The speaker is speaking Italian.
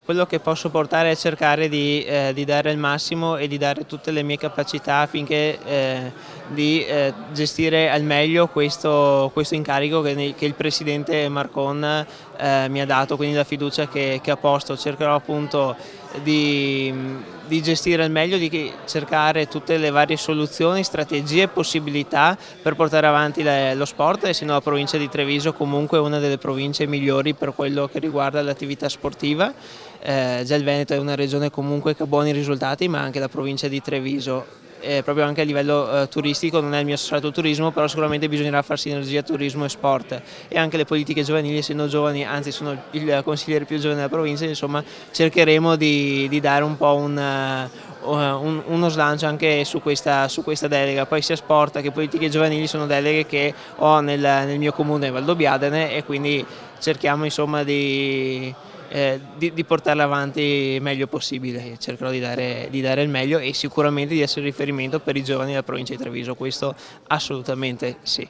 quello che posso portare è cercare di dare il massimo e di dare tutte le mie capacità affinché di gestire al meglio questo incarico che il presidente Marcon mi ha dato, quindi la fiducia che ha posto. Cercherò appunto di gestire al meglio, di cercare tutte le varie soluzioni, strategie e possibilità per portare avanti lo sport, essendo la provincia di Treviso comunque una delle province migliori per quello che riguarda l'attività sportiva. Già il Veneto è una regione comunque che ha buoni risultati, ma anche la provincia di Treviso proprio anche a livello turistico non è il mio strato turismo, però sicuramente bisognerà far sinergia turismo e sport, e anche le politiche giovanili, essendo giovani, anzi sono il consigliere più giovane della provincia, insomma cercheremo di dare un po' uno slancio anche su questa delega. Poi sia sport che politiche giovanili sono deleghe che ho nel mio comune Valdobbiadene, e quindi cerchiamo insomma di portarla avanti meglio possibile. Cercherò di dare il meglio e sicuramente di essere riferimento per i giovani della provincia di Treviso, questo assolutamente sì.